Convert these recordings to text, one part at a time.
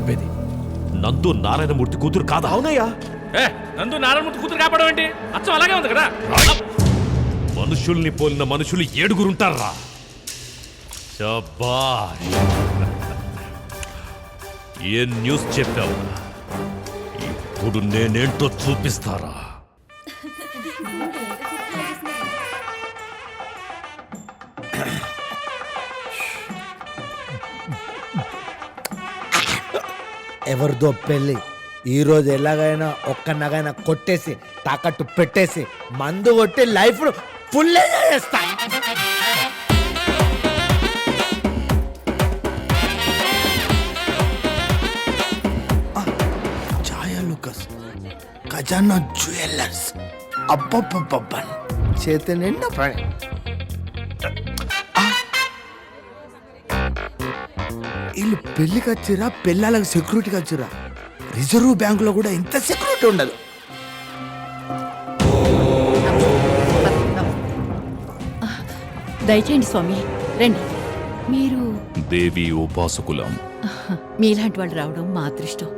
చెప్పేది. నందు నారాయణమూర్తి కూతురు కాదా? అవునయ్యా. నందు నారాయణమూర్తి కూతురు కాపాడం ఏంటి? అచ్చం అలాగే ఉంది కదా. మనుషుల్ని పోలిన మనుషులు 7 ఉంటారా? శభాష్. ఏ న్యూస్ చెప్పావు? ఇప్పుడు నేనేంటో చూపిస్తారా? ఎవరిదో పెళ్ళి ఈరోజు ఎలాగైనా ఒక్కనగైనా కొట్టేసి తాకట్టు పెట్టేసి మందు కొట్టి లైఫ్ ఫుల్ చేస్తా. ఛాయా లూకస్, ఖజానా జ్యువెలర్స్, అబ్బబ్బబ్బబ్బన్ చేతి నిండా పని. వీళ్ళు పెళ్లికి వచ్చిరా, పెళ్ళాలకు సెక్యూరిటీకి వచ్చిరా. రిజర్వ్ బ్యాంకులో కూడా ఇంత సెక్యూరిటీ ఉండదు. దయచేయండి స్వామి, రండి. మీరు దేవి ఉపాసకులం. మీలాంటి వాళ్ళు రావడం మా అదృష్టం.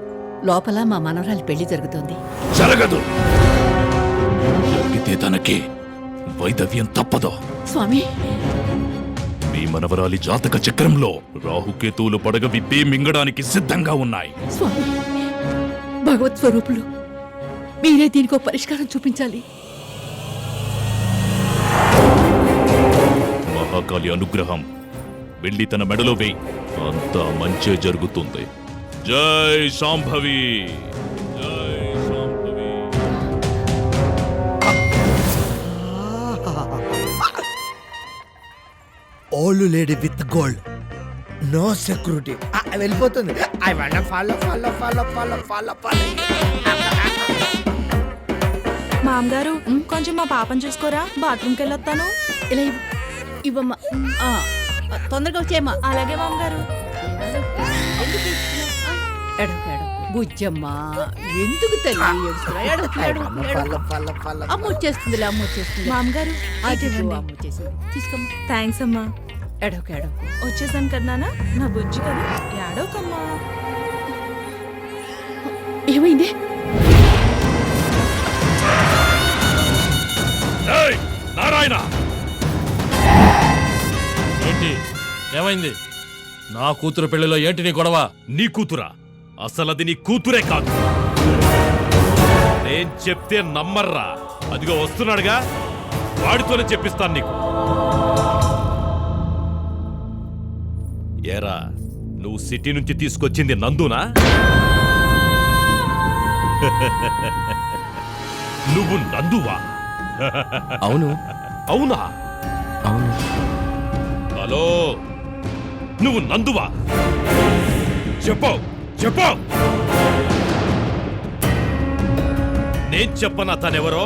లోపల మా మనవరాలి పెళ్లి జరుగుతోంది. జరగదు. జరిగితే తనకి వైదవ్యం తప్పదు. స్వామి, మీ మనవరాలి జాతక చక్రంలో రాహుకేతువులు పడగ విప్పి మింగడానికి సిద్ధంగా ఉన్నాయి. స్వామి, భగవత్ స్వరూపులు, మీరే దీనికో పరిష్కారం చూపించాలి. మహాకాళి అనుగ్రహం వెళ్ళి తన మెడలో వేయి, అంతా మంచే జరుగుతుంది. జై శాంభవి, జై Shambhavi. Old lady with gold, no security. వెళ్ళిపోతుంది. Follow follow follow follow follow follow. మామగారు, కొంచెం మా పాపని చూసుకోరా, బాత్రూమ్కి వెళ్ళొస్తాను. ఇలా ఇవ్వమ్మా. తొందరగా వచ్చేయమ్మా. అలాగే మామగారు. బుజ్జమ్మా, ఎందుకు తల్లి ఏడుస్తున్నా? ఎడకు, ఎడకు, ఎడకు. అమ్మ వచ్చేస్తుందిలే, అమ్మ వచ్చేస్తుంది. మామగారు, అది ఇటు ఇవ్వండి. అమ్మ వచ్చేసింది. తీసుకోమ్మా. థ్యాంక్స్ అమ్మా. ఎడకు, ఎడకు. వచ్చేసాను కదా నాన్న, నా బుజ్జి కదా, ఏడవకమ్మా. ఏమైంది? ఏయ్, నారాయణ, ఏంటి ఏమైంది? నా కూతురు పెళ్లిలో ఏంటి నీ గొడవ? నీ కూతురా? అసలు అది నీ కూతురే కాదు. నేను చెప్తే నమ్మర్రా. అదిగో వస్తున్నాడుగా, వాడితోనే చెప్పిస్తాను నీకు. ఏరా, నువ్వు సిటీ నుంచి తీసుకొచ్చింది నందునా? నువ్వు నందువా? అవును. అవునా? అవును. హలో, నువ్వు నందువా? చెప్పు, చెప్పు. నేను చెప్పనా తనెవరో?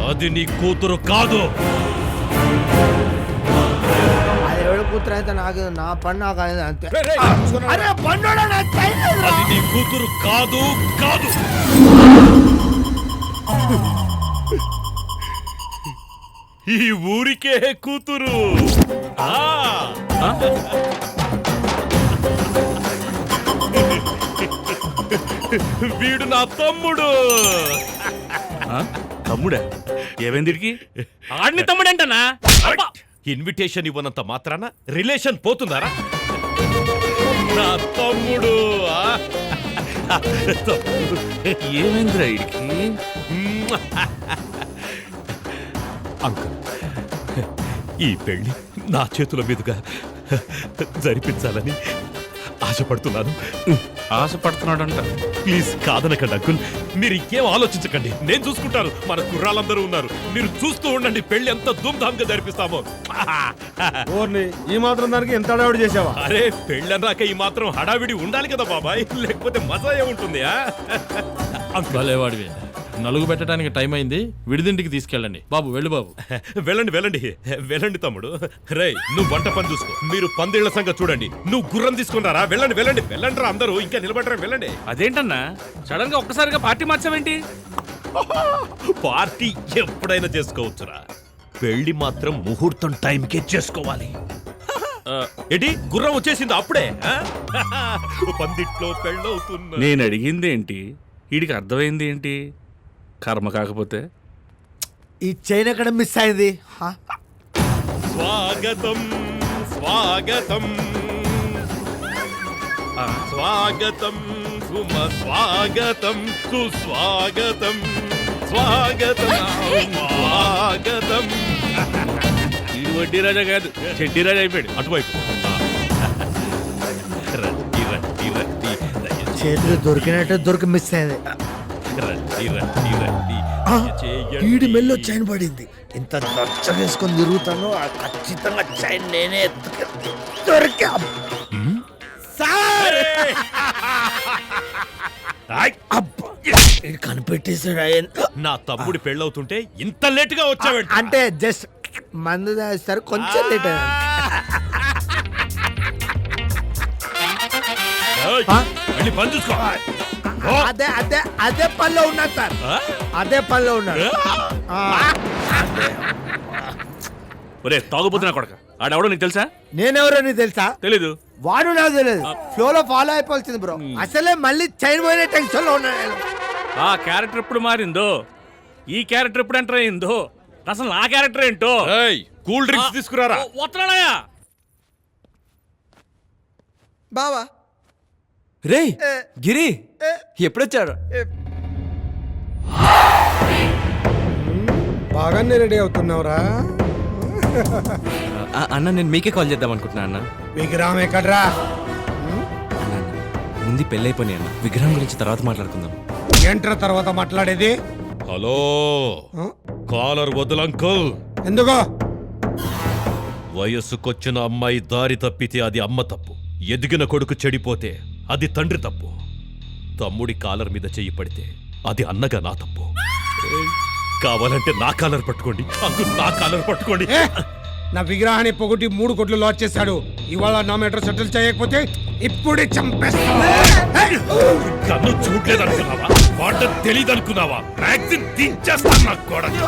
అది నీ కూతురు కాదు. అది ఎవరి కూతురు అయితే నాకు, నా పని నాకు అనేది అంతే. అది నీ కూతురు కాదు, కాదు. ఈ ఊరికే కూతురు. వీడు నా తమ్ముడు. తమ్ముడా? ఏమైందిడికి? ఆడిని తమ్ముడేంటనా? ఇన్విటేషన్ ఇవ్వనంత మాత్రాన రిలేషన్ పోతుందారా? నా తమ్ముడు. ఏమైందిరా ఇడికి? అంకుల్, ఈ పెళ్లి నా చేతుల మీదుగా జరిపించాలని ఆశపడుతున్నాను. ఆశపడుతున్నాడంట. ప్లీజ్ కాదనకండి అంకుల్. మీరు ఇంకేం ఆలోచించకండి, నేను చూసుకుంటాను. మన కుర్రాళ్ళందరూ ఉన్నారు, మీరు చూస్తూ ఉండండి. పెళ్లి ఎంత ధూమ్ధామ్ గా జరిపిస్తామో. ఈ మాత్రం దానికి ఎంత హడావిడి చేసావా? అరే, పెళ్ళన్నాక ఈ మాత్రం హడావిడి ఉండాలి కదా బాబాయ్, లేకపోతే మజా ఏముంటుంది? భలేవాడివి. నలుగు పెట్టడానికి టైం అయింది, విడిదింటికి తీసుకెళ్ళండి. బాబు వెళ్ళు బాబు. వెళ్ళండి వెళ్ళండి వెళ్ళండి తమ్ముడు. రేయ్, నువ్వు వంట పని చూసుకో, మీరు పందిళ్ల సంగతి చూడండి. నువ్వు గుర్రం తీసుకున్నారా? వెళ్ళండి వెళ్ళండి వెళ్ళండి రా, అందరూ ఇంకా నిలబడరా, వెళ్ళండి. అదేంటన్నా సడన్ గా ఒక్కసారిగా పార్టీ మార్చావేంటి? పార్టీ ఎప్పుడైనా చేసుకోవచ్చురా, పెళ్లి మాత్రం ముహూర్తం టైంకే చేసుకోవాలి. ఏంటి గుర్రం వచ్చేసింది అప్పుడే ఆ? పందిట్లో పెళ్ళవుతున్నా. నేను అడిగింది ఏంటి, వీడికి అర్థమైంది ఏంటి? కర్మ కాకపోతే ఈ చైన్ ఎక్కడ మిస్ అయింది హా? స్వాగతం స్వాగతం స్వాగతం సుమ స్వాగతం సుస్వాగతం స్వాగతం స్వాగతం. వీడు వడ్డీ రాజా కాదు, చెడ్డీ రాజా అయిపోయాడు. అటువైపు రండి, రండి, రండి, దయచేసి చేతులు దొరికినట్టు దొరికి మిస్ అయింది రండి, రండి, రండి, ఆ, దయచేయండి. ఈడి మెల్లో చైన్ పడింది. ఇంత దర్చ వేసుకొని తిరుగుతాను ఆ ఖచ్చితంగా చైన్ నేనే ఎత్తుకెళ్తే దొరికా సార్! ఆయ్! అబ్బా! ఈడు కనిపెట్టేశాడు నా తమ్ముడి పెళ్ళవుతుంటే ఇంత లేటుగా వచ్చావంట. అంటే జస్ట్ మందు దాస్తారు కొంచెం లేట్ అయింది. ఏయ్, ఆ? వెళ్ళి పని చూసుకో. ఓ. అదే అదే అదే పనిలో ఉన్నాడు సార్, ఆ? అదే పనిలో ఉన్నాడు. ఆ, ఒరే తాగుపోతున్నా కొడక, ఆడెవడో నీకు తెలుసా? నేనెవరో నీకు తెలుసా? తెలీదు. వాడు నాకు తెలియదు. ఫ్లో లో ఫాలో అయిపోవాల్సింది బ్రో. అసలే మళ్ళీ చైన్ పోయిన టెన్షన్ లో ఉన్నాడు నేను. ఆ క్యారెక్టర్ ఎప్పుడు మారిందో, ఈ క్యారెక్టర్ ఎప్పుడు ఎంటర్ అయిందో, అసలు నా క్యారెక్టర్ ఏంటో. ఏయ్, కూల్ డ్రింక్స్ తీసుకురారా. వస్తున్నాడయా? బావా రేయ్ గిరి ఎప్పుడొచ్చాడు? బాగానే రెడీ అవుతున్నావురా. అన్న నేను మీకే కాల్ చేద్దాం అనుకుంటున్నా అన్న. విగ్రహం ఎక్కడ్రా? అన్న, ముందు పెళ్ళి అయిపోయి అన్న, విగ్రహం గురించి తర్వాత మాట్లాడుకుందాం. ఏంట్రా తర్వాత మాట్లాడేది? హలో, ఆ? కాలర్ వదులంకుల్. ఎందుకో? వయస్సుకొచ్చిన అమ్మాయి దారి తప్పితే అది అమ్మ తప్పు, ఎదిగిన కొడుకు చెడిపోతే అది తండ్రి తప్పు, తమ్ముడి కాలర్ మీద చెయ్యి పడితే అది అన్నగా నా తప్పు. కావాలంటే నా కాలర్ పట్టుకోండి అంకుల్, నా కాలర్ పట్టుకోండి. ఏ? నా విగ్రహాన్ని పొగటి 3 కోట్లు లాస్ చేశాడు. ఇవాళ నా మేటర్ సెటిల్ చేయకపోతే ఇప్పుడే చంపేస్తా. కన్ను చూడలేదనుకున్నావా? వాట తెలీదనుకున్నావా? వ్యాక్సిన్ దించేస్తాను నా కొడక.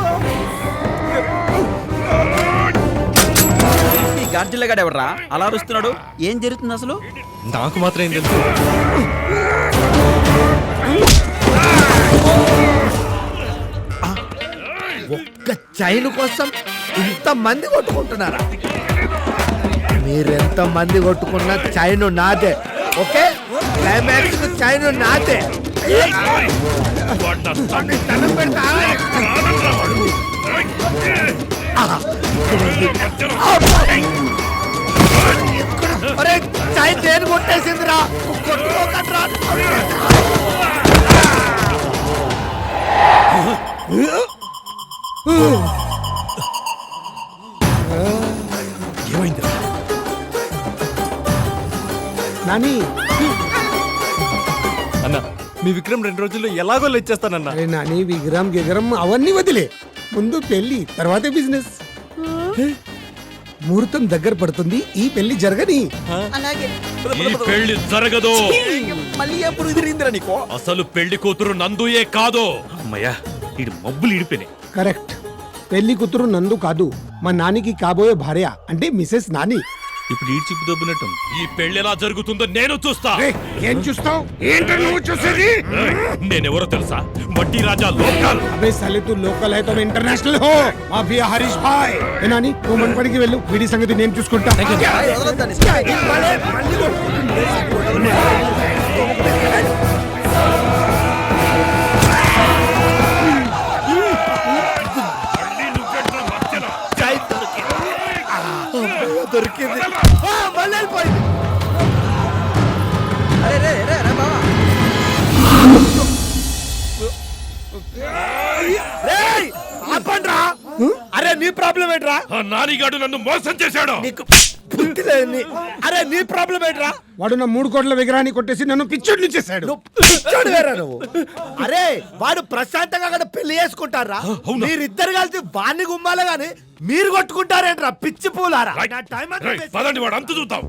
ఈ గార్జిల్లగాడు ఎవర్రా అలా అరుస్తున్నాడు? ఏం జరుగుతుంది అసలు? నాకు మాత్రం ఏం తెలుసు? ఒక్క చైన్ కోసం ఇంత మంది కొట్టుకుంటున్నారా? మీరెంత మంది కొట్టుకున్నా చైన్ నాదే. ఓకే, క్లైమాక్స్ చైన్ నాదే. దండం పెడతా. అరే చైన్ నేను కొట్టేసిందిరా, కొట్టుకోకట్రా. ఏమైంది? నాని, అన్న మీ విక్రమ్ 2 రోజుల్లో ఎలాగో ఇచ్చేస్తానన్న. అరే నాని, విగ్రహం అవన్నీ వదిలే. ముందు పెళ్లి, తర్వాతే బిజినెస్. ముహూర్తం దగ్గర పడుతుంది, ఈ పెళ్లి జరగని. అలాగే ఈ పెళ్లి జరగదు. మళ్ళీ ఎప్పుడు ఎదిరిందిరా నీకో? అసలు పెళ్లి కూతురు నందుయే కాదు. అమ్మయ్యా, వీడు మబ్బులు ఇడిపోయినాయి. కరెక్ట్. పెళ్లి కూతురు నందు కాదు, మా నానికి కాబోయే భార్య అంటే మిసెస్ నాని. ఇప్పుడు ఈడు చిప్పు దొబ్బినట్టు. ఈ పెళ్లి ఎలా జరుగుతుందో నేను చూస్తా. రే, ఏం చూస్తావు? ఏంటో నువ్వు చూసేది? నేనెవరో తెలుసా? వడ్డీ రాజా లోకల్. అబే సాలే తూ లోకల్ హై తో ఇంటర్నేషనల్ హో. మాఫియా హరీష్ భాయ్. ఏ నాని, నువ్వు మనపడికి వెళ్ళు, వీడి సంగతి నేను చూసుకుంటా. దొరికింది. మళ్ళీ వెళ్ళిపోయింది. రేయ్, ఆపండ్రా. అరే నీ ప్రాబ్లం ఏంట్రా? ఆ నానిగాడు నన్ను మోసం చేశాడు. నీకు బుద్ధి లేదు నీ. అరే నీ ప్రాబ్లం ఏంట్రా? వాడు నా 3 కోట్ల విగ్రహాన్ని కొట్టేసి నన్ను పిచ్చోడిని చేశాడు. నువ్వు పిచ్చోడు వేరా నువ్వు? అరే వాడు ప్రశాంతంగా అక్కడ పెళ్లి చేసుకుంటారా? మీరిద్దరు కలిసి వాణ్ణి గుమ్మాలే గాని మీరు కొట్టుకుంటారేంట్రా పిచ్చి పూలారా? నా టైం అంతా రేయ్, వేస్ట్. పదండి, వాడు అంతు చూద్దాం.